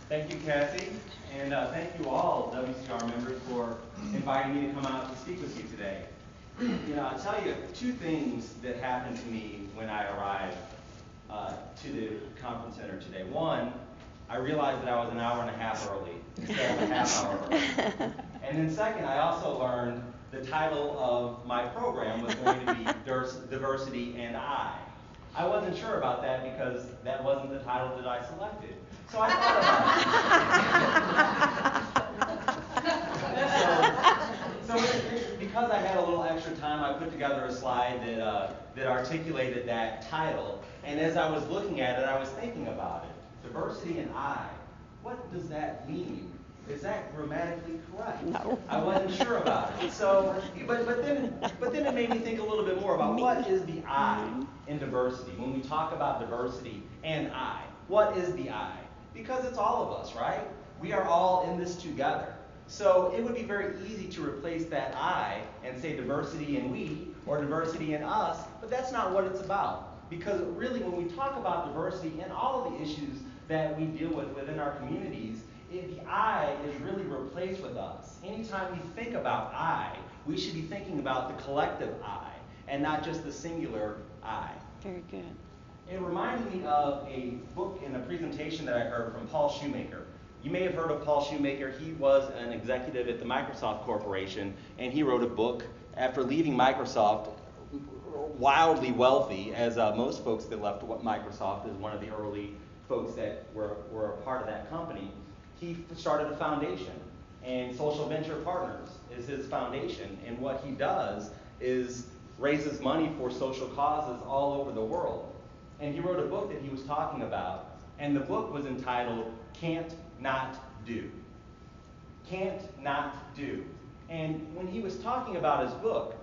Thank you, Cassie, and thank you all, WCR members, for inviting me to come out to speak with you today. You know, I'll tell you two things that happened to me when I arrived to the conference center today. One, I realized that I was an hour and a half early instead of a half hour early. And then second, I also learned the title of my program was going to be Diversity and I. I wasn't sure about that because that wasn't the title that I selected. So I thought about it. Because I had a little extra time, I put together a slide that articulated that title. And as I was looking at it, I was thinking about it. Diversity and I. What does that mean? Is that grammatically correct? No. I wasn't sure about it. So, but then it made me think a little bit more about what is the I in diversity. When we talk about diversity and I, what is the I? Because it's all of us, right? We are all in this together. So it would be very easy to replace that I and say diversity and we or diversity and us, but that's not what it's about. Because really when we talk about diversity and all of the issues that we deal with within our communities, the I is really replaced with us. Anytime we think about I, we should be thinking about the collective I and not just the singular I. Very good. It reminded me of a book and a presentation that I heard from Paul Shoemaker. You may have heard of Paul Shoemaker. He was an executive at the Microsoft Corporation, and he wrote a book after leaving Microsoft, wildly wealthy, as most folks that left Microsoft as one of the early folks that were a part of that company. He started a foundation, and Social Venture Partners is his foundation, and what he does is raises money for social causes all over the world. And he wrote a book that he was talking about, and the book was entitled Can't Not Do. Can't Not Do. And when he was talking about his book,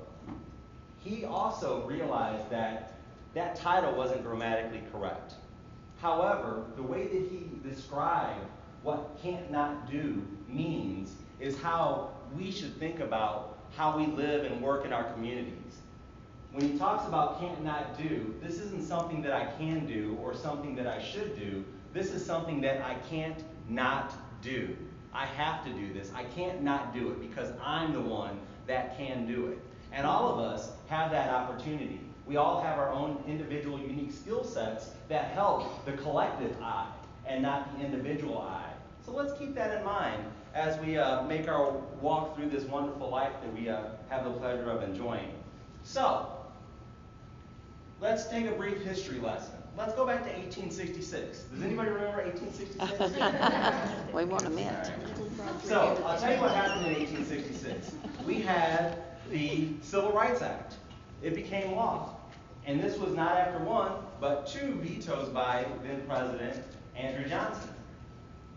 he also realized that that title wasn't grammatically correct. However, the way that he described what can't not do means is how we should think about how we live and work in our communities. When he talks about can't not do, this isn't something that I can do or something that I should do. This is something that I can't not do. I have to do this. I can't not do it because I'm the one that can do it. And all of us have that opportunity. We all have our own individual unique skill sets that help the collective I and not the individual I. So let's keep that in mind as we make our walk through this wonderful life that we have the pleasure of enjoying. So, let's take a brief history lesson. Let's go back to 1866. Does anybody remember 1866? We want a minute. Right. So, I'll tell you what happened in 1866. We had the Civil Rights Act. It became law. And this was not after one, but two vetoes by then President Andrew Johnson.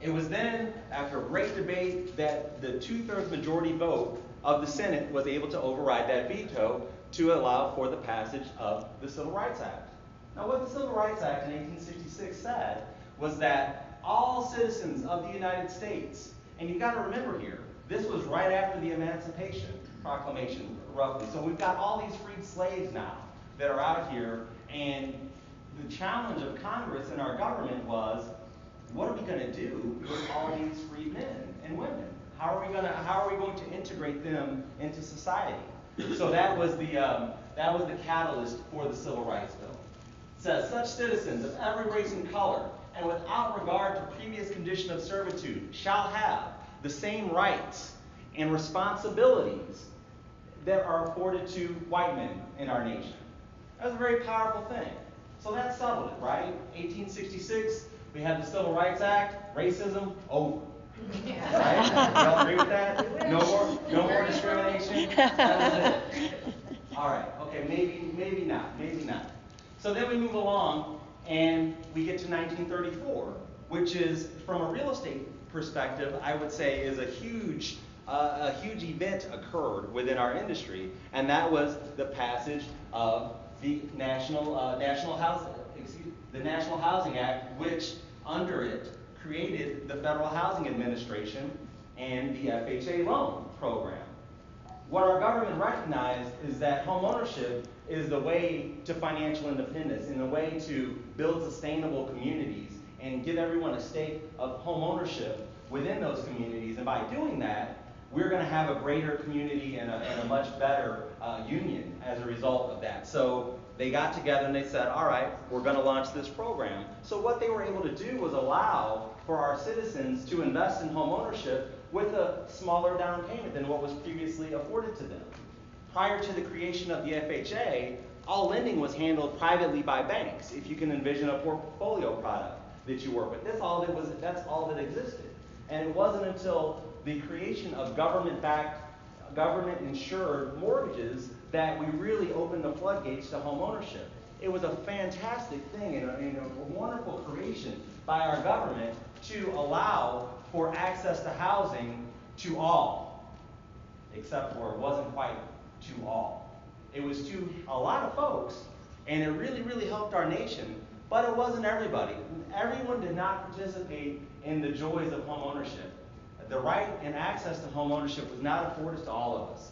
It was then, after a great debate, that the 2/3 majority vote of the Senate was able to override that veto to allow for the passage of the Civil Rights Act. Now, what the Civil Rights Act in 1866 said was that all citizens of the United States, and you've got to remember here, this was right after the Emancipation Proclamation, roughly. So we've got all these freed slaves now that are out here, and the challenge of Congress and our government was, what are we going to do with all these freed men and women? How are we going to integrate them into society? So that was the catalyst for the Civil Rights Bill. It says, such citizens of every race and color, and without regard to previous condition of servitude, shall have the same rights and responsibilities that are afforded to white men in our nation. That was a very powerful thing. So that settled it, right? 1866, we had the Civil Rights Act, racism, over. Right? You all agree with that? No more discrimination. That was it. All right. Okay. Maybe not. So then we move along, and we get to 1934, which is, from a real estate perspective, I would say is a huge event occurred within our industry, and that was the passage of the National Housing Act, which under it created the Federal Housing Administration and the FHA loan program. What our government recognized is that homeownership is the way to financial independence and the way to build sustainable communities and give everyone a stake of home ownership within those communities. And by doing that, we're going to have a greater community and a much better union as a result of that. So they got together and they said, all right, we're going to launch this program. So what they were able to do was allow for our citizens to invest in home ownership with a smaller down payment than what was previously afforded to them. Prior to the creation of the FHA, all lending was handled privately by banks. If you can envision a portfolio product that you work with, that's all that existed. And it wasn't until the creation of government-backed, government-insured mortgages that we really opened the floodgates to home ownership. It was a fantastic thing and a wonderful creation by our government to allow for access to housing to all, except for it wasn't quite to all. It was to a lot of folks, and it really, really helped our nation, but it wasn't everybody. Everyone did not participate in the joys of home ownership. The right and access to home ownership was not afforded to all of us.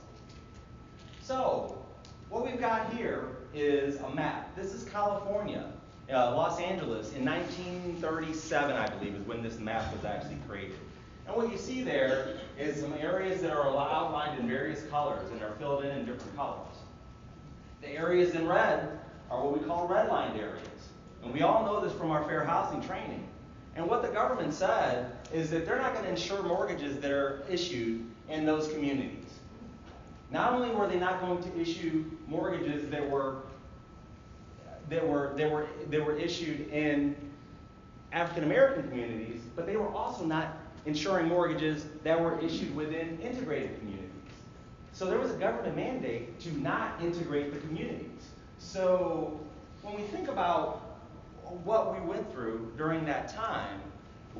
So, what we've got here is a map. This is California, Los Angeles, in 1937, I believe, is when this map was actually created. And what you see there is some areas that are outlined in various colors and are filled in different colors. The areas in red are what we call redlined areas. And we all know this from our fair housing training. And what the government said is that they're not going to insure mortgages that are issued in those communities. Not only were they not going to issue mortgages that were issued in African American communities, but they were also not insuring mortgages that were issued within integrated communities. So there was a government mandate to not integrate the communities. So when we think about what we went through during that time,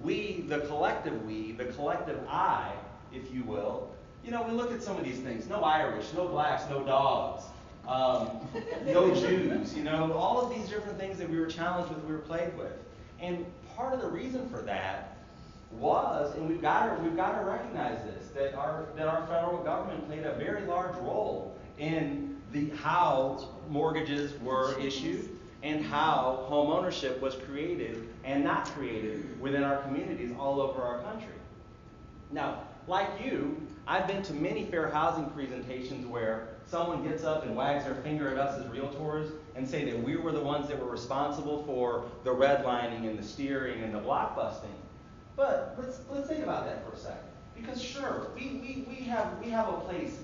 the collective I, if you will, we look at some of these things. No Irish, no blacks, no dogs, no Jews, all of these different things that we were challenged with, we were plagued with. And part of the reason for that was, and we've got to recognize this, that our federal government played a very large role in how mortgages were issued and how home ownership was created and not created within our communities all over our country. Now, like you, I've been to many fair housing presentations where someone gets up and wags their finger at us as realtors and say that we were the ones that were responsible for the redlining and the steering and the blockbusting. But let's think about that for a second. Because sure, we have a place,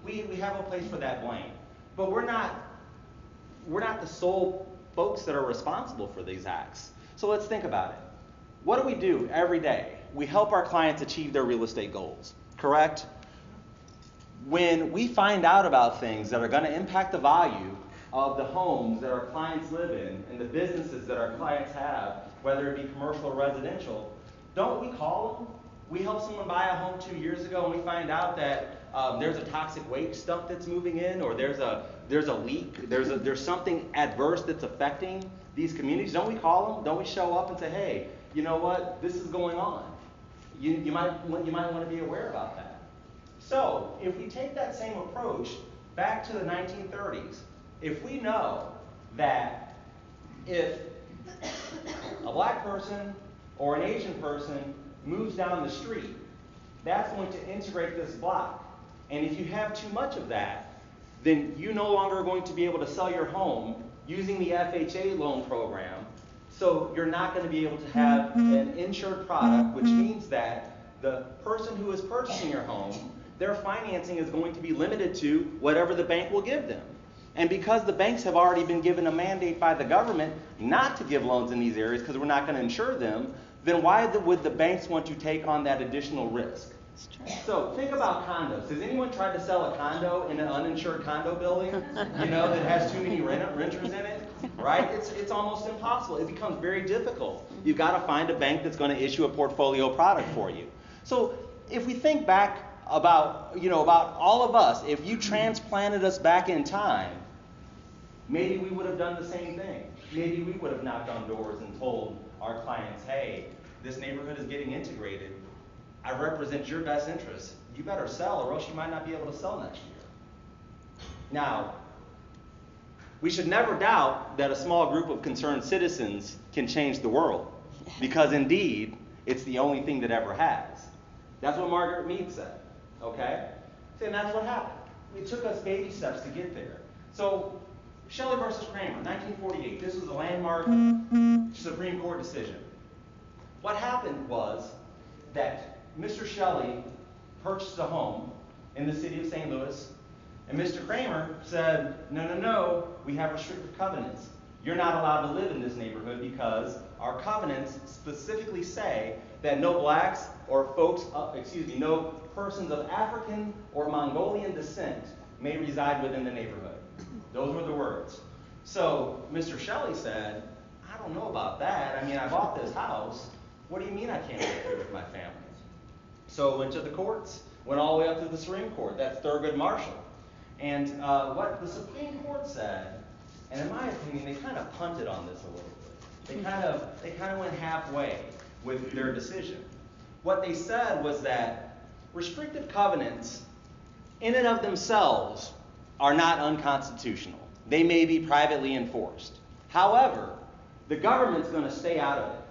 we have a place for that blame. But we're not the sole folks that are responsible for these acts. So let's think about it. What do we do every day? We help our clients achieve their real estate goals, correct? When we find out about things that are going to impact the value of the homes that our clients live in and the businesses that our clients have, whether it be commercial or residential, don't we call them? We helped someone buy a home 2 years ago and we find out that there's a toxic waste dump that's moving in, or there's a leak, there's something adverse that's affecting these communities. Don't we call them? Don't we show up and say, hey, you know what, this is going on. You might want to be aware about that. So if we take that same approach back to the 1930s, if we know that if a black person or an Asian person moves down the street, that's going to integrate this block. And if you have too much of that, then you no longer are going to be able to sell your home using the FHA loan program. So you're not going to be able to have an insured product, which means that the person who is purchasing your home, their financing is going to be limited to whatever the bank will give them. And because the banks have already been given a mandate by the government not to give loans in these areas because we're not going to insure them, then why would the banks want to take on that additional risk? So think about condos. Has anyone tried to sell a condo in an uninsured condo building, that has too many renters in it, right? It's almost impossible. It becomes very difficult. You've got to find a bank that's going to issue a portfolio product for you. So if we think back about all of us, if you transplanted us back in time, maybe we would have done the same thing. Maybe we would have knocked on doors and told our clients, hey, this neighborhood is getting integrated. I represent your best interests. You better sell or else you might not be able to sell next year. Now, we should never doubt that a small group of concerned citizens can change the world. because indeed, it's the only thing that ever has. That's what Margaret Mead said, okay? And that's what happened. It took us baby steps to get there. So, Shelley versus Kramer, 1948. This was a landmark Supreme Court decision. What happened was that Mr. Shelley purchased a home in the city of St. Louis, and Mr. Kramer said, no, we have restrictive covenants. You're not allowed to live in this neighborhood because our covenants specifically say that no blacks or no persons of African or Mongolian descent may reside within the neighborhood. Those were the words. So Mr. Shelley said, I don't know about that. I mean, I bought this house. What do you mean I can't live here with my family? So went to the courts, went all the way up to the Supreme Court. That's Thurgood Marshall. And what the Supreme Court said, and in my opinion, they kind of punted on this a little bit. They kind of went halfway with their decision. What they said was that restrictive covenants, in and of themselves, are not unconstitutional. They may be privately enforced. However, the government's going to stay out of it.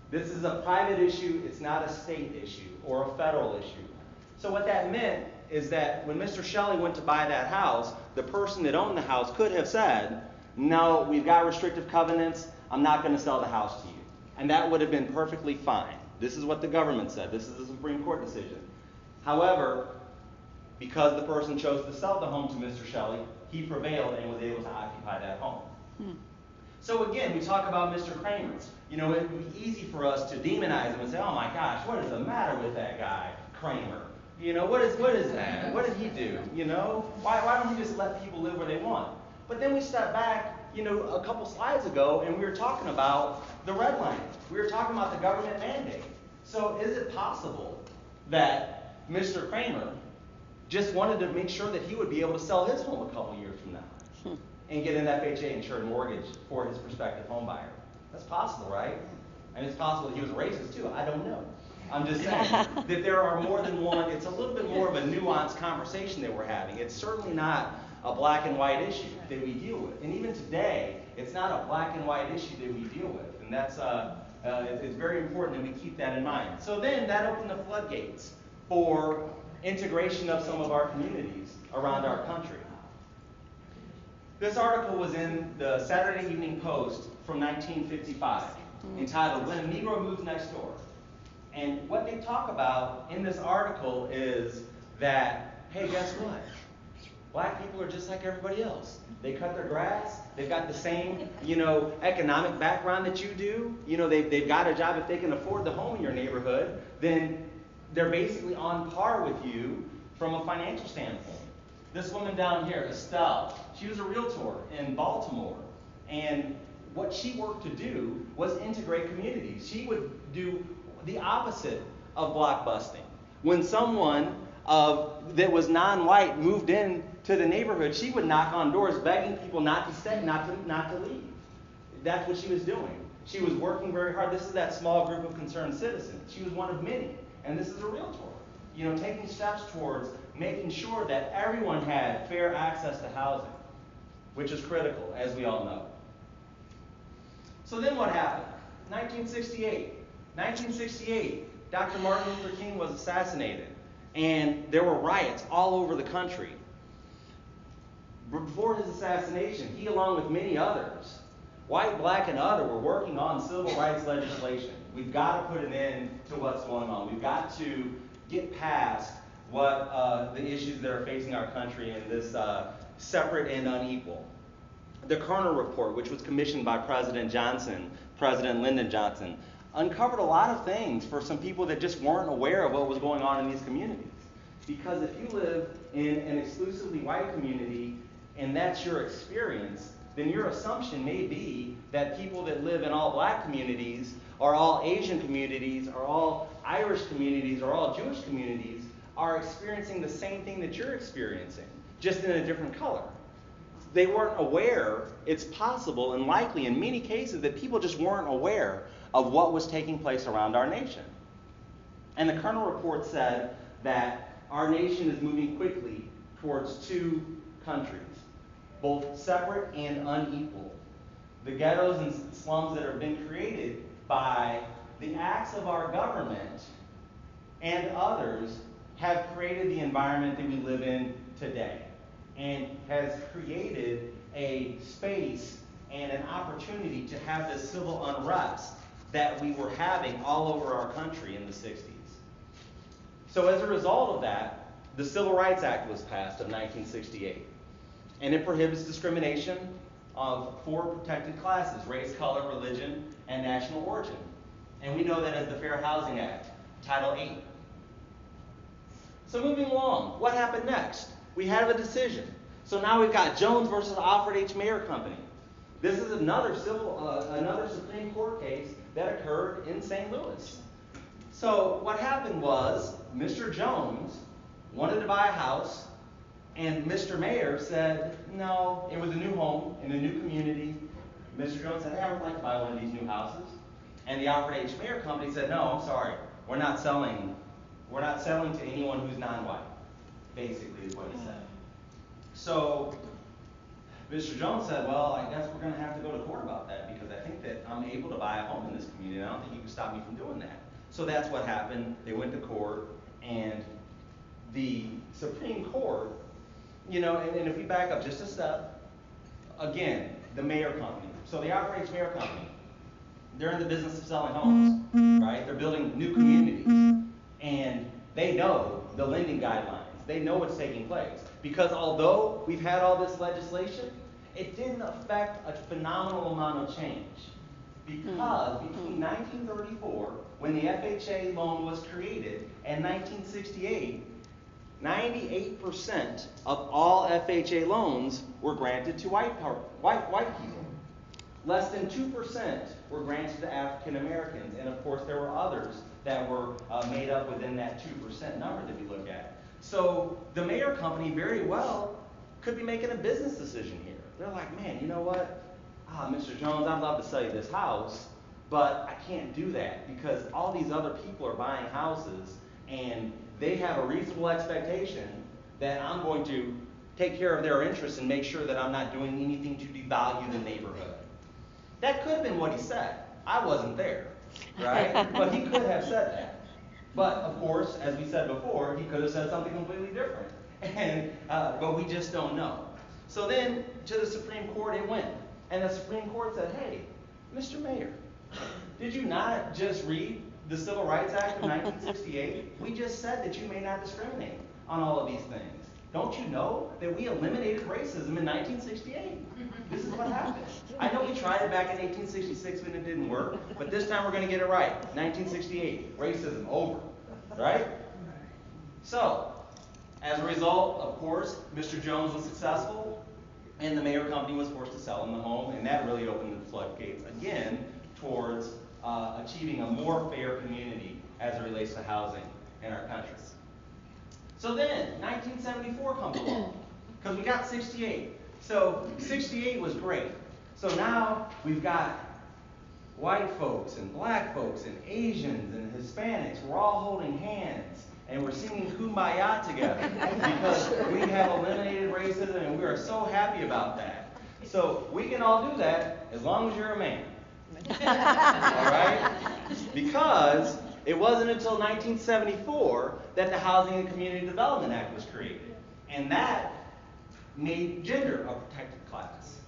This is a private issue. It's not a state issue or a federal issue. So what that meant is that when Mr. Shelley went to buy that house, the person that owned the house could have said, no, we've got restrictive covenants. I'm not going to sell the house to you. And that would have been perfectly fine. This is what the government said. This is the Supreme Court decision. However, because the person chose to sell the home to Mr. Shelley, he prevailed and was able to occupy that home. So again, we talk about Mr. Kramer. You know, it would be easy for us to demonize him and say, oh my gosh, what is the matter with that guy, Kramer? You know, what is that? What did he do? You know, why don't he just let people live where they want? But then we step back, you know, a couple slides ago, and we were talking about the redlining. We were talking about the government mandate. So is it possible that Mr. Kramer just wanted to make sure that he would be able to sell his home a couple years from now and get an FHA insured mortgage for his prospective home buyer? That's possible, right? And it's possible that he was a racist too. I don't know. I'm just saying that there are more than one. It's a little bit more of a nuanced conversation that we're having. It's certainly not a black and white issue that we deal with. And even today, it's not a black and white issue that we deal with. And that's it's very important that we keep that in mind. So then that opened the floodgates for integration of some of our communities around our country. This article was in the Saturday Evening Post from 1955, entitled When a Negro Moves Next Door. And what they talk about in this article is that, hey, guess what? Black people are just like everybody else. They cut their grass. They've got the same, you know, economic background that you do. You know, they've got a job. If they can afford the home in your neighborhood, then they're basically on par with you from a financial standpoint. This woman down here, Estelle, she was a realtor in Baltimore. And what she worked to do was integrate communities. She would do the opposite of blockbusting. When someone that was non-white moved in to the neighborhood, she would knock on doors begging people not to stay, not to leave. That's what she was doing. She was working very hard. This is that small group of concerned citizens. She was one of many. And this is a realtor. You know, taking steps towards making sure that everyone had fair access to housing, which is critical, as we all know. So then what happened? 1968. 1968, Dr. Martin Luther King was assassinated, and there were riots all over the country. Before his assassination, he, along with many others, white, black, and other, were working on civil rights legislation. We've got to put an end to what's going on. We've got to get past what the issues that are facing our country in this separate and unequal. The Kerner Report, which was commissioned by President Lyndon Johnson, uncovered a lot of things for some people that just weren't aware of what was going on in these communities. Because if you live in an exclusively white community and that's your experience, then your assumption may be that people that live in all black communities or all Asian communities or all Irish communities or all Jewish communities are experiencing the same thing that you're experiencing, just in a different color. They weren't aware, it's possible and likely in many cases that people just weren't aware of what was taking place around our nation. And the Kerner Report said that our nation is moving quickly towards two countries, both separate and unequal. The ghettos and slums that have been created by the acts of our government and others have created the environment that we live in today, and has created a space and an opportunity to have this civil unrest that we were having all over our country in the 60s. So as a result of that, the Civil Rights Act was passed of 1968, and it prohibits discrimination of 4 protected classes: race, color, religion, and national origin. And we know that as the Fair Housing Act, Title VIII. So moving along, what happened next? We have a decision. So now we've got Jones versus Alfred H. Mayer Company. This is another Supreme Court case that occurred in St. Louis. So what happened was, Mr. Jones wanted to buy a house, and Mr. Mayer said, no, it was a new home in a new community. Mr. Jones said, hey, I would like to buy one of these new houses. And the Alfred H. Mayer Company said, no, I'm sorry, we're not selling to anyone who's non-white, basically is what he said. So Mr. Jones said, well, I guess we're going to have to go to court about that, because I think that I'm able to buy a home in this community, and I don't think you can stop me from doing that. So that's what happened. They went to court, and the Supreme Court, and if we back up just a step, again, the Mayer Company. So the Alfred H. Mayer Company, they're in the business of selling homes, right? They're building new communities, and they know the lending guidelines. They know what's taking place. Because although we've had all this legislation, it didn't affect a phenomenal amount of change. Because between 1934, when the FHA loan was created, and 1968, 98% of all FHA loans were granted to white people. Less than 2% were granted to African Americans, and of course there were others that were made up within that 2% number that we look at. So the Mayer Company very well could be making a business decision here. They're like, man, you know what? Mr. Jones, I'd love to sell you this house, but I can't do that because all these other people are buying houses, and they have a reasonable expectation that I'm going to take care of their interests and make sure that I'm not doing anything to devalue the neighborhood. That could have been what he said. I wasn't there, right? But he could have said that. But of course, as we said before, he could have said something completely different. But we just don't know. So then to the Supreme Court it went. And the Supreme Court said, hey, Mr. Mayer, did you not just read the Civil Rights Act of 1968? We just said that you may not discriminate on all of these things. Don't you know that we eliminated racism in 1968? This is what happened. I know we tried it back in 1866 when it didn't work, but this time we're going to get it right. 1968, racism over, right? So, as a result, of course, Mr. Jones was successful, and the Mayer Company was forced to sell him the home, and that really opened the floodgates again towards achieving a more fair community as it relates to housing in our country. So then, 1974 comes along, because we got 68. So 68 was great. So now we've got white folks and black folks and Asians and Hispanics. We're all holding hands and we're singing Kumbaya together because we have eliminated racism, and we are so happy about that. So we can all do that as long as you're a man. All right? Because it wasn't until 1974 that the Housing and Community Development Act was created. And that made gender a protected class.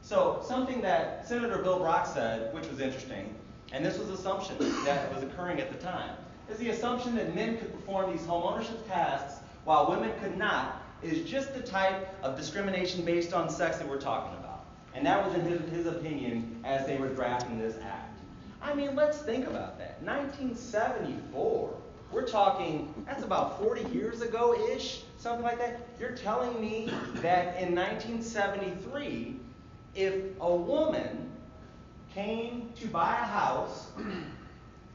So something that Senator Bill Brock said, which was interesting, and this was an assumption that was occurring at the time, is the assumption that men could perform these homeownership tasks while women could not is just the type of discrimination based on sex that we're talking about. And that was in his opinion as they were drafting this act. I mean, let's think about that. 1974. We're talking, that's about 40 years ago-ish, something like that. You're telling me that in 1973, if a woman came to buy a house,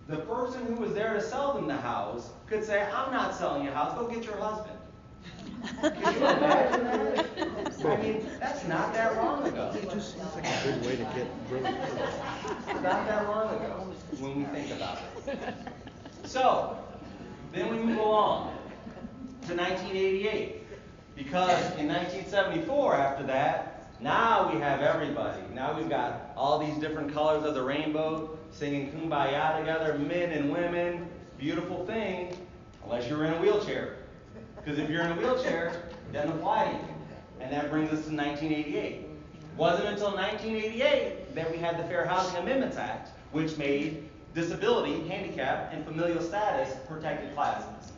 the person who was there to sell them the house could say, I'm not selling you a house, go get your husband. Can you imagine that? I mean, that's not that long ago. It just seems like a good way to get really It's not that long ago when we think about it. So, then we move along to 1988, because in 1974, after that, now we have everybody. Now we've got all these different colors of the rainbow. singing Kumbaya together, men and women, beautiful thing, unless you're in a wheelchair. Because if you're in a wheelchair, it doesn't apply to you. And that brings us to 1988. It wasn't until 1988 that we had the Fair Housing Amendments Act, which made disability, handicap, and familial status protected classes.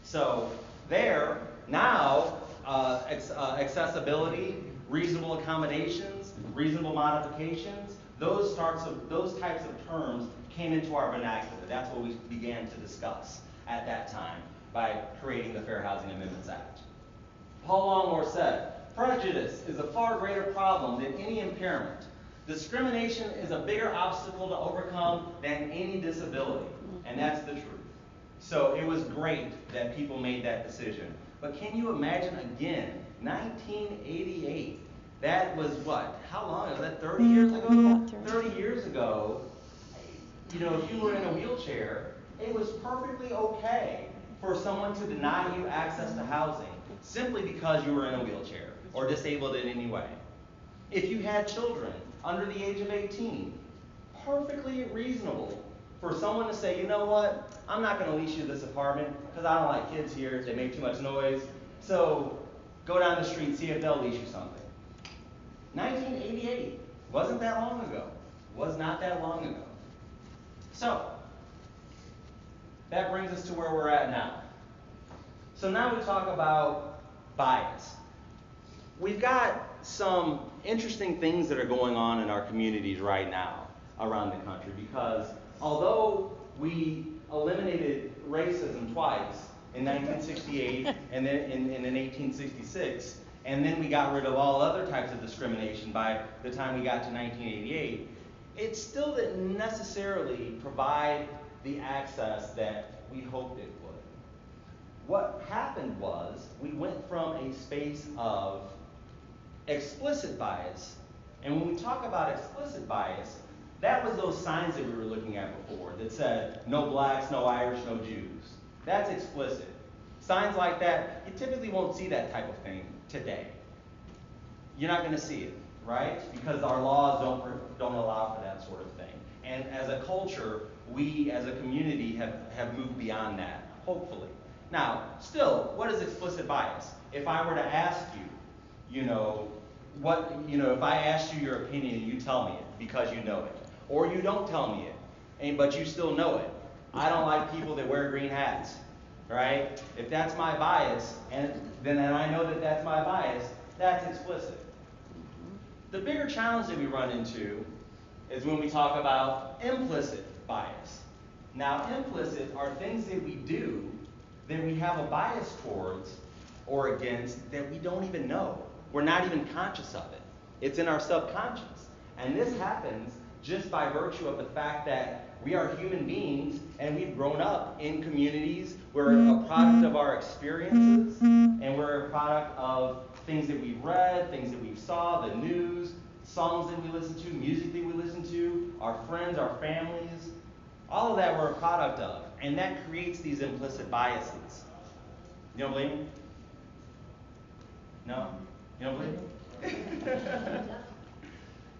So there, now, accessibility, reasonable accommodations, reasonable modifications, those types of terms came into our vernacular. That's what we began to discuss at that time by creating the Fair Housing Amendments Act. Paul Longmore said, "Prejudice is a far greater problem than any impairment. Discrimination is a bigger obstacle to overcome than any disability." And that's the truth. So it was great that people made that decision. But can you imagine again, 1988, that was what? How long? Was that 30 years ago? 30 years ago, you know, if you were in a wheelchair, it was perfectly okay for someone to deny you access to housing simply because you were in a wheelchair or disabled in any way. If you had children under the age of 18, perfectly reasonable for someone to say, you know what, I'm not going to lease you this apartment because I don't like kids here, they make too much noise, so go down the street, see if they'll lease you something. 1988, wasn't that long ago. Was not that long ago. So, that brings us to where we're at now. So now we talk about bias. We've got some interesting things that are going on in our communities right now around the country because although we eliminated racism twice in 1968 and then in 1866, and then we got rid of all other types of discrimination by the time we got to 1988, it still didn't necessarily provide the access that we hoped it would. What happened was we went from a space of explicit bias, and when we talk about explicit bias, that was those signs that we were looking at before that said, no blacks, no Irish, no Jews. That's explicit. Signs like that, you typically won't see that type of thing today. You're not going to see it, right? Because our laws don't allow for that sort of thing. And as a culture, we as a community have moved beyond that, hopefully. Now, still, what is explicit bias? If I were to ask you, if I asked you your opinion and you tell me it because you know it, or you don't tell me it, but you still know it. I don't like people that wear green hats, right? If that's my bias, and I know that that's my bias, that's explicit. The bigger challenge that we run into is when we talk about implicit bias. Now, implicit are things that we do that we have a bias towards or against that we don't even know. We're not even conscious of it. It's in our subconscious. And this happens just by virtue of the fact that we are human beings and we've grown up in communities. We're a product of our experiences, and we're a product of things that we've read, things that we saw, the news, songs that we listen to, music that we listen to, our friends, our families. All of that we're a product of, and that creates these implicit biases. You don't believe me? No? You don't believe me?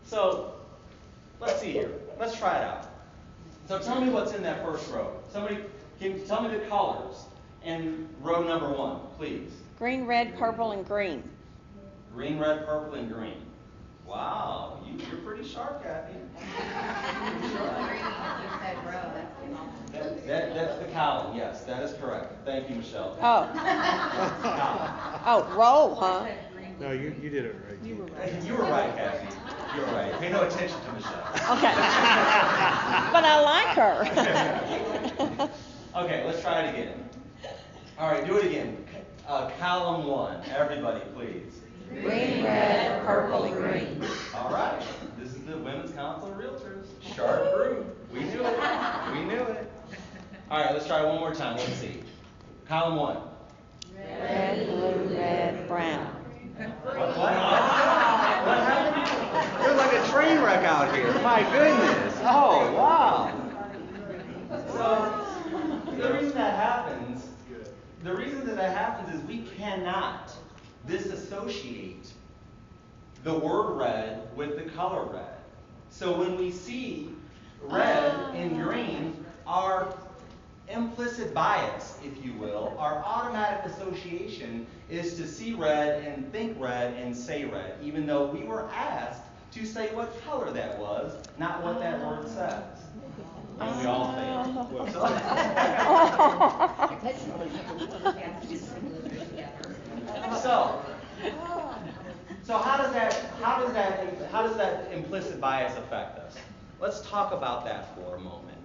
So, let's see here. Let's try it out. So tell me what's in that first row. Somebody, can you tell me the colors in row number 1, please? Green, red, purple, and green. Green, red, purple, and green. Wow, you're pretty sharp, Kathy. That's the column, yes, that is correct. Thank you, Michelle. Oh. Oh, row, huh? No, you did it right. You were right. You were right, Kathy. You were right. Pay no attention to Michelle. Okay. But I like her. Okay, let's try it again. All right, do it again. Column 1, everybody, please. Green, red, purple, and green. All right, this is the Women's Council of Realtors. Sharp group. We knew it. We knew it. All right, let's try one more time. Let's see. Column 1. Red, blue, red, brown. What happened? There's like a train wreck out here. My goodness. Oh, wow. So the reason that happens is we cannot disassociate the word red with the color red. So when we see red and green are implicit bias, if you will. Our automatic association is to see red and think red and say red, even though we were asked to say what color that was, not what that word says. And we all failed. So how does that implicit bias affect us? Let's talk about that for a moment.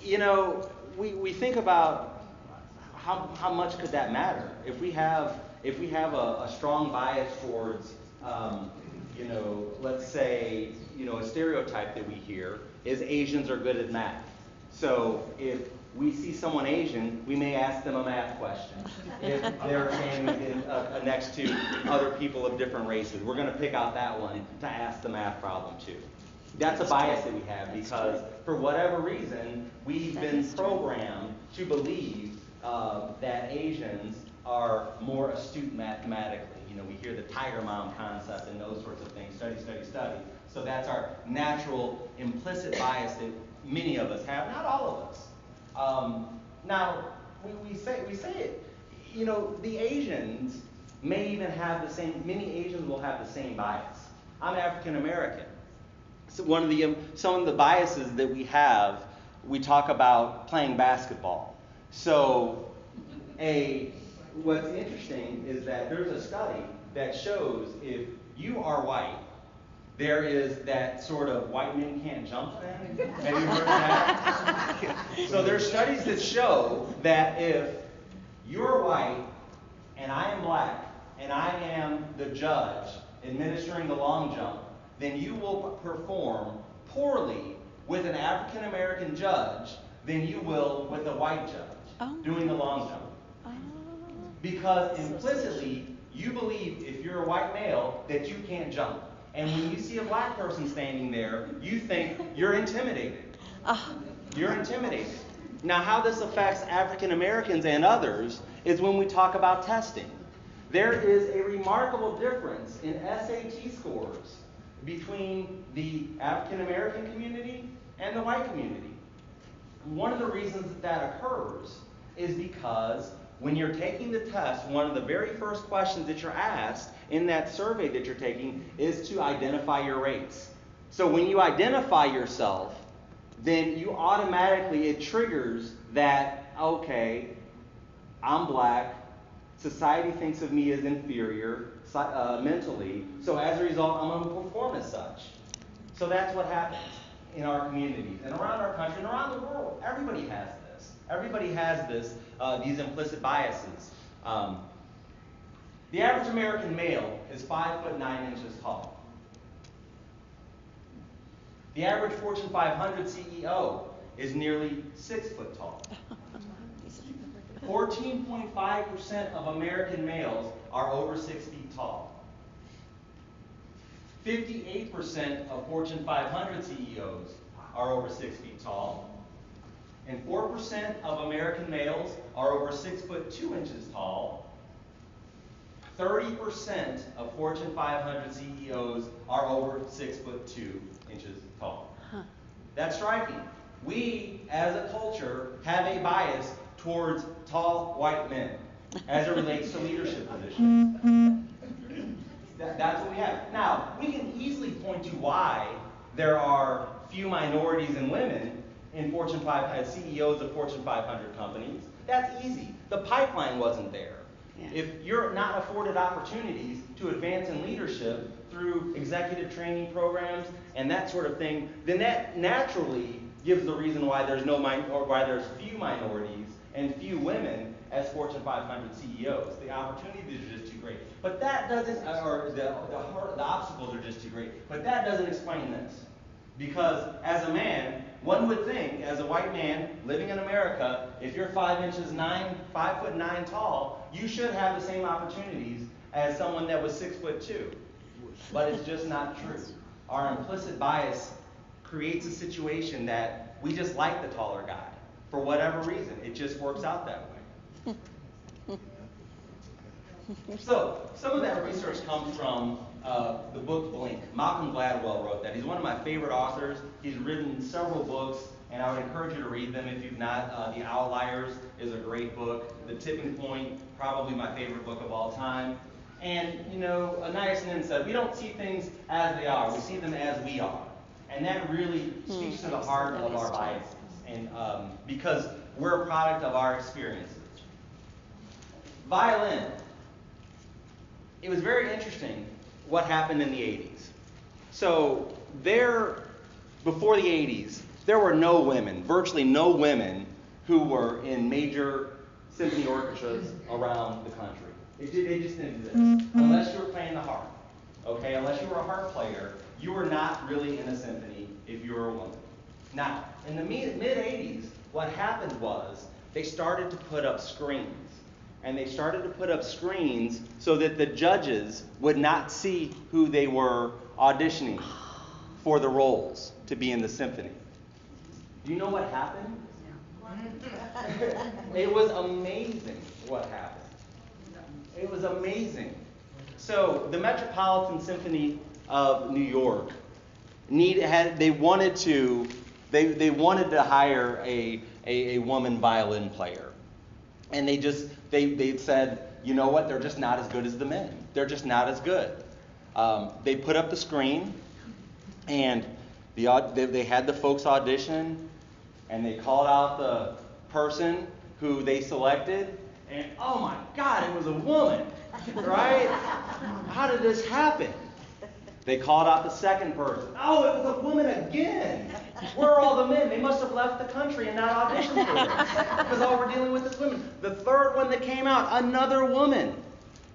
You know, we think about how much could that matter if we have a strong bias towards let's say a stereotype that we hear is Asians are good at math. So if we see someone Asian, we may ask them a math question. If they're standing next to other people of different races, we're going to pick out that one to ask the math problem to. That's a bias that we have because for whatever reason, we've been programmed to believe that Asians are more astute mathematically. We hear the tiger mom concept and those sorts of things, study, study, study. So that's our natural implicit bias that many of us have, not all of us. Now, we say it. The Asians may even have the same, many Asians will have the same bias. I'm African American. So some of the biases that we have, we talk about playing basketball. So what's interesting is that there's a study that shows if you are white, there is that sort of white men can't jump thing. Have you heard of that? So there's studies that show that if you're white and I am black and I am the judge administering the long jump, then you will perform poorly with an African American judge than you will with a white judge doing the long jump. Because implicitly, you believe if you're a white male that you can't jump. And when you see a black person standing there, you think you're intimidated. You're intimidated. Now, how this affects African Americans and others is when we talk about testing. There is a remarkable difference in SAT scores between the African American community and the white community. One of the reasons that occurs is because when you're taking the test, one of the very first questions that you're asked in that survey that you're taking is to identify your race. So when you identify yourself, then you automatically, it triggers that, okay, I'm black, society thinks of me as inferior mentally, so as a result, I'm going to perform as such. So that's what happens in our communities and around our country and around the world. Everybody has this. Everybody has this, these implicit biases. The average American male is 5'9" tall. The average Fortune 500 CEO is nearly 6 foot tall. 14.5% of American males are over 6 feet tall. 58% of Fortune 500 CEOs are over 6 feet tall. And 4% of American males are over 6'2" tall. 30% of Fortune 500 CEOs are over 6'2" tall. That's striking. We, as a culture, have a bias towards tall white men as it relates to leadership positions. That's what we have. Now, we can easily point to why there are few minorities and women in Fortune 500 CEOs of Fortune 500 companies. That's easy. The pipeline wasn't there. Yeah. If you're not afforded opportunities to advance in leadership through executive training programs and that sort of thing, then that naturally gives the reason why there's why there's few minorities and few women as Fortune 500 CEOs. The opportunities are just too great. But that doesn't, or the obstacles are just too great. But that doesn't explain this. Because as a man, one would think, as a white man living in America, if you're 5'9" tall, you should have the same opportunities as someone that was 6'2". But it's just not true. Our implicit bias creates a situation that we just like the taller guy. For whatever reason, it just works out that way. So, some of that research comes from the book Blink. Malcolm Gladwell wrote that. He's one of my favorite authors. He's written several books, and I would encourage you to read them if you've not. The Outliers is a great book. The Tipping Point, probably my favorite book of all time. And, you know, Anais Nin said, we don't see things as they are, we see them as we are. And that really speaks to the heart of our biases, and because we're a product of our experiences. Violin. It was very interesting what happened in the 80s. So before the 80s, there were no women, virtually no women, who were in major symphony orchestras around the country. They just didn't exist. Unless you were playing the harp. Okay, unless you were a harp player, you were not really in a symphony if you were a woman. Now, in the mid-80s, what happened was they started to put up screens. And they started to put up screens so that the judges would not see who they were auditioning for the roles to be in the symphony. Do you know what happened? It was amazing what happened. It was amazing. So the Metropolitan Symphony of New York they wanted to hire a woman violin player. And they said, you know what, they're just not as good as the men. They're just not as good. They put up the screen, and they had the folks audition, and they called out the person who they selected, and oh my God, it was a woman, right? How did this happen? They called out the second person. Oh, it was a woman again. Where are all the men? They must have left the country and not auditioned for this. Because all we're dealing with is women. The third one that came out, another woman.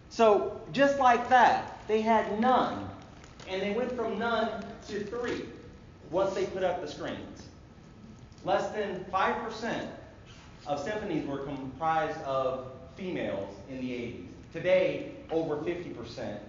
So just like that, they had none. And they went from none to 3 once they put up the screens. Less than 5% of symphonies were comprised of females in the 80s. Today, over 50%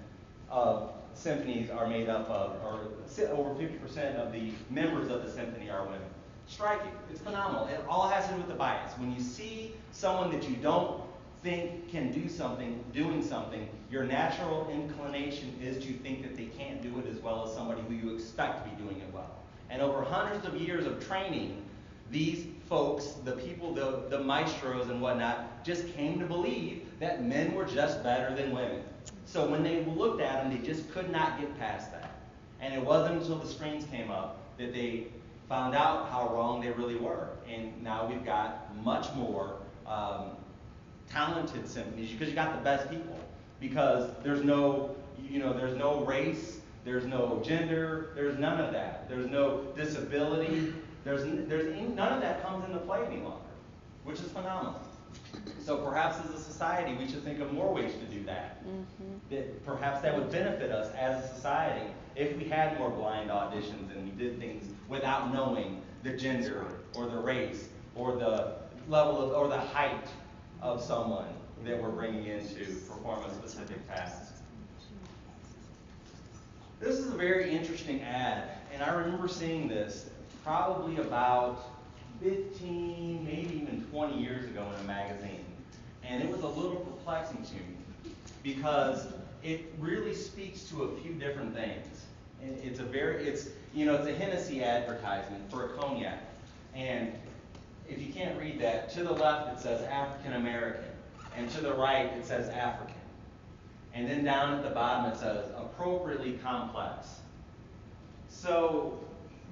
of symphonies are made up of, or over 50% of the members of the symphony are women. Striking. It's phenomenal. It all has to do with the bias. When you see someone that you don't think can do something, doing something, your natural inclination is to think that they can't do it as well as somebody who you expect to be doing it well. And over hundreds of years of training, these folks, the people, the maestros and whatnot, just came to believe that men were just better than women. So when they looked at them, they just could not get past that. And it wasn't until the screens came up that they found out how wrong they really were. And now we've got much more talented symphonies because you got the best people. Because there's no race, there's no gender, there's none of that. There's no disability. There's none of that comes into play any longer, which is phenomenal. So perhaps as a society, we should think of more ways to do that. That perhaps that would benefit us as a society if we had more blind auditions and we did things without knowing the gender or the race or the level of, or the height of someone that we're bringing in to perform a specific task. This is a very interesting ad, and I remember seeing this probably about 15, maybe even 20 years ago in a magazine. And it was a little perplexing to me because it really speaks to a few different things. It's a Hennessy advertisement for a cognac. And if you can't read that, to the left it says African American, and to the right it says African. And then down at the bottom it says appropriately complex. So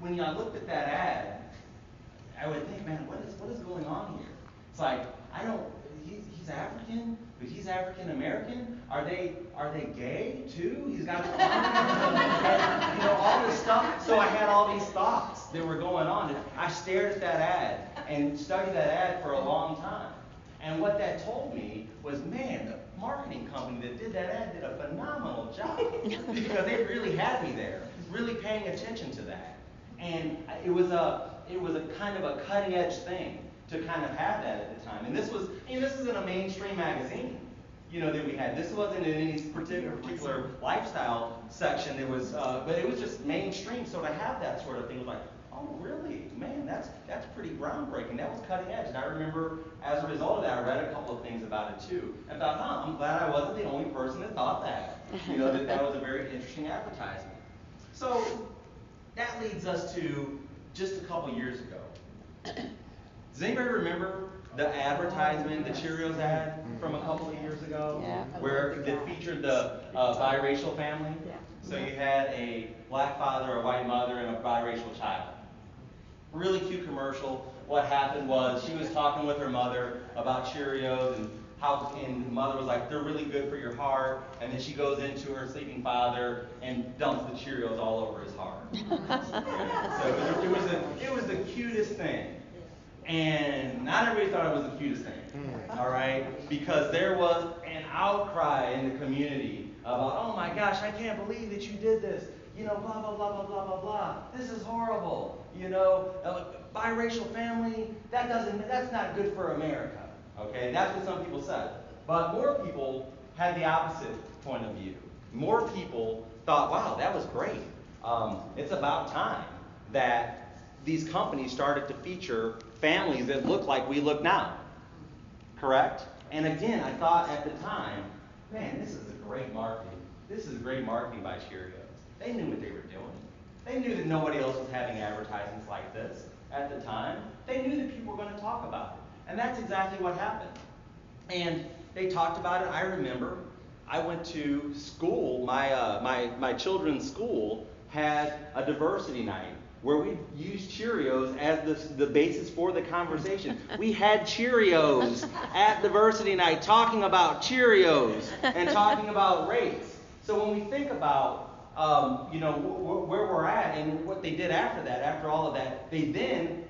when I looked at that ad, I would think, man, what is going on here? It's like, he's African, but he's African American? Are they gay too? He's got and, all this stuff. So I had all these thoughts that were going on. And I stared at that ad and studied that ad for a long time. And what that told me was, man, the marketing company that did that ad did a phenomenal job because they really had me there, really paying attention to that. And it was a kind of a cutting edge thing to kind of have that at the time. And this isn't a mainstream magazine, that we had. This wasn't in any particular lifestyle section. It was, but it was just mainstream. So to have that sort of thing was like, oh, really? Man, that's pretty groundbreaking. That was cutting edge. And I remember, as a result of that, I read a couple of things about it too. And thought, I'm glad I wasn't the only person that thought that. That was a very interesting advertisement. So that leads us to just a couple years ago. Does anybody remember the advertisement, the Cheerios ad from a couple of years ago? Yeah. Where it featured the biracial family? Yeah. So you had a black father, a white mother, and a biracial child. Really cute commercial. What happened was she was talking with her mother about Cheerios and the mother was like, they're really good for your heart. And then she goes into her sleeping father and dumps the Cheerios all over his heart. So it was the cutest thing. And not everybody thought it was the cutest thing, all right? Because there was an outcry in the community about, oh my gosh, I can't believe that you did this. Blah, blah, blah, blah, blah, blah, blah. This is horrible. Biracial family, that's not good for America, okay? That's what some people said. But more people had the opposite point of view. More people thought, wow, that was great. It's about time that these companies started to feature families that look like we look now. Correct? And again, I thought at the time, man, this is great marketing. This is great marketing by Cheerios. They knew what they were doing. They knew that nobody else was having advertisements like this at the time. They knew that people were going to talk about it. And that's exactly what happened. And they talked about it. I remember I went to school. My children's school had a diversity night where we used Cheerios as the basis for the conversation. We had Cheerios at diversity night talking about Cheerios and talking about race. So when we think about where we're at and what they did after that, after all of that, they then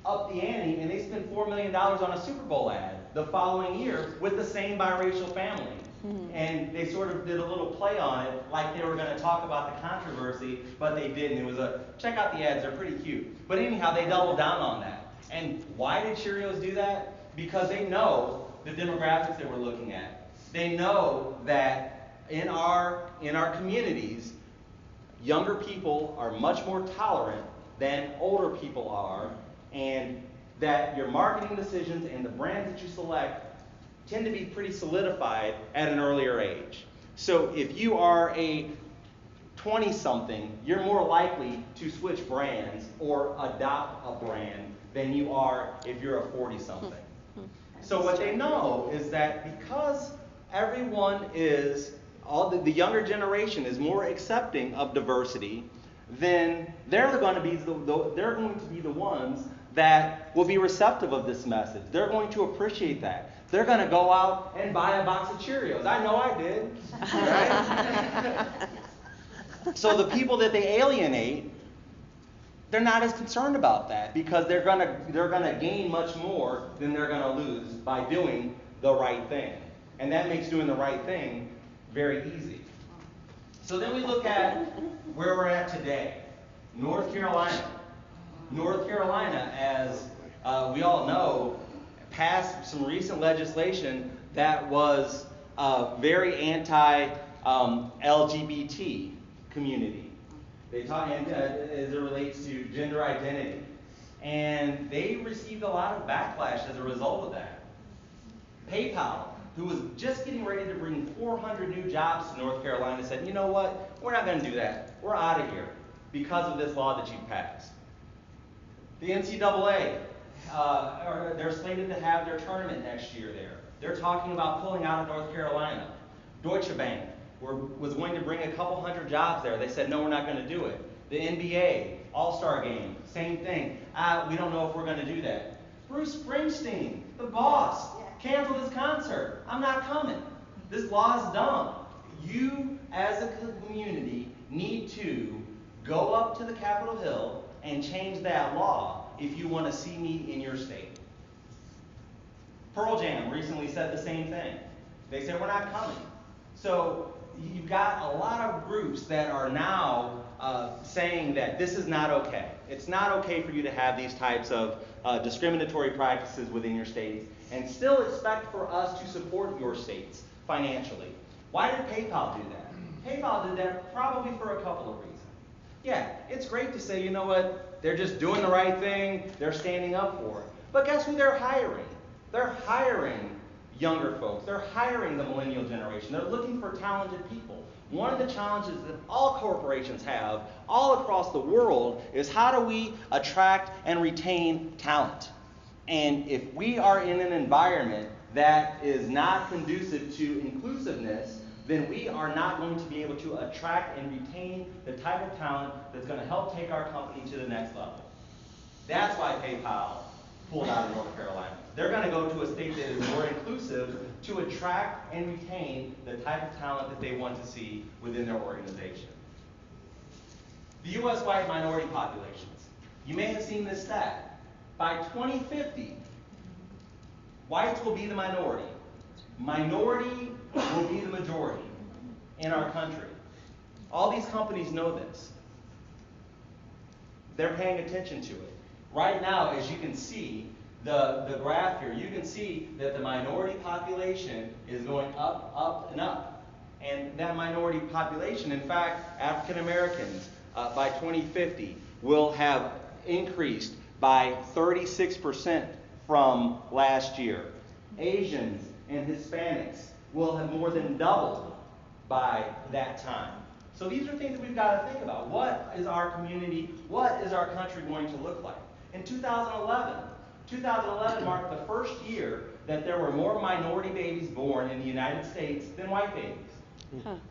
upped the ante and they spent $4 million on a Super Bowl ad the following year with the same biracial family. And they sort of did a little play on it, like they were going to talk about the controversy, but they didn't. It was check out the ads, they're pretty cute. But anyhow, they doubled down on that. And why did Cheerios do that? Because they know the demographics that we're looking at. They know that in our communities, younger people are much more tolerant than older people are, and that your marketing decisions and the brands that you select tend to be pretty solidified at an earlier age. So if you are a 20-something, you're more likely to switch brands or adopt a brand than you are if you're a 40-something. So what they know is that because everyone is, the younger generation is more accepting of diversity, then they're going to be the ones that will be receptive of this message. They're going to appreciate that. They're going to go out and buy a box of Cheerios. I know I did. Right? So the people that they alienate, they're not as concerned about that because they're going to gain much more than they're going to lose by doing the right thing. And that makes doing the right thing very easy. So then we look at where we're at today. North Carolina. North Carolina, as we all know, passed some recent legislation that was very anti-LGBT community. They talk as it relates to gender identity. And they received a lot of backlash as a result of that. PayPal, who was just getting ready to bring 400 new jobs to North Carolina, said, you know what, we're not going to do that. We're out of here because of this law that you passed. The NCAA, they're slated to have their tournament next year there. They're talking about pulling out of North Carolina. Deutsche Bank was going to bring a couple hundred jobs there. They said, no, we're not going to do it. The NBA, All-Star Game, same thing. We don't know if we're going to do that. Bruce Springsteen, the boss, canceled his concert. I'm not coming. This law is dumb. You, as a community, need to go up to the Capitol Hill and change that law if you want to see me in your state. Pearl Jam recently said the same thing. They said, we're not coming. So you've got a lot of groups that are now saying that this is not okay. It's not okay for you to have these types of discriminatory practices within your states and still expect for us to support your states financially. Why did PayPal do that? PayPal did that probably for a couple of reasons. Yeah, it's great to say, you know what, They're just doing the right thing. They're standing up for it. But guess who they're hiring? They're hiring younger folks. They're hiring the millennial generation. They're looking for talented people. One of the challenges that all corporations have all across the world is how do we attract and retain talent? And if we are in an environment that is not conducive to inclusiveness, then we are not going to be able to attract and retain the type of talent that's going to help take our company to the next level. That's why PayPal pulled out of North Carolina. They're going to go to a state that is more inclusive to attract and retain the type of talent that they want to see within their organization. The U.S. white minority populations. You may have seen this stat. By 2050, whites will be the minority. Minority will be the majority in our country. All these companies know this. They're paying attention to it. Right now, as you can see, the graph here, you can see that the minority population is going up, up, and up. And that minority population, in fact, African Americans by 2050 will have increased by 36% from last year. Asians and Hispanics will have more than doubled by that time. So these are things that we've got to think about. What is our community, what is our country going to look like? In 2011 marked the first year that there were more minority babies born in the United States than white babies.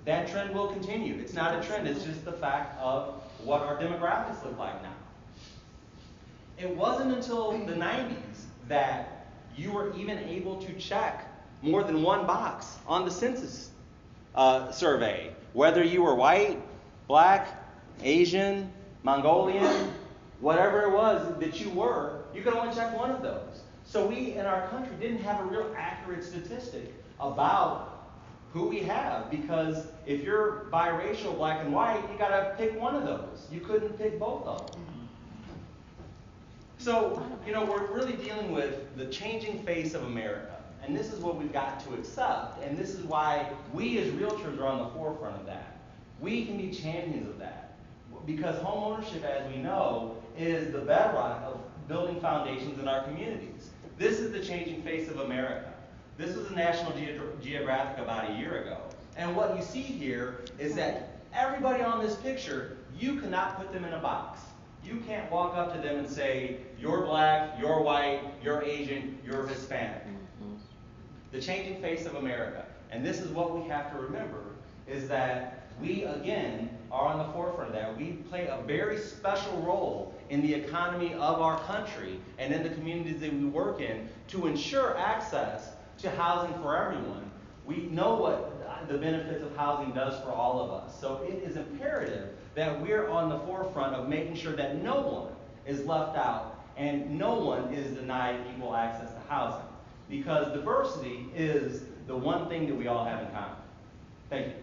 That trend will continue. It's not a trend, it's just the fact of what our demographics look like now. It wasn't until the 90s that you were even able to check more than one box on the census survey. Whether you were white, black, Asian, Mongolian, whatever it was that you were, you could only check one of those. So we in our country didn't have a real accurate statistic about who we have, because if you're biracial, black and white, you got to pick one of those. You couldn't pick both of them. So, we're really dealing with the changing face of America. And this is what we've got to accept. And this is why we as realtors are on the forefront of that. We can be champions of that. Because home ownership, as we know, is the bedrock of building foundations in our communities. This is the changing face of America. This was a National Geographic about a year ago. And what you see here is that everybody on this picture, you cannot put them in a box. You can't walk up to them and say, you're black, you're white, you're Asian, you're Hispanic. The changing face of America. And this is what we have to remember, is that we, again, are on the forefront of that. We play a very special role in the economy of our country and in the communities that we work in to ensure access to housing for everyone. We know what the benefits of housing does for all of us. So it is imperative that we're on the forefront of making sure that no one is left out and no one is denied equal access to housing. Because diversity is the one thing that we all have in common. Thank you.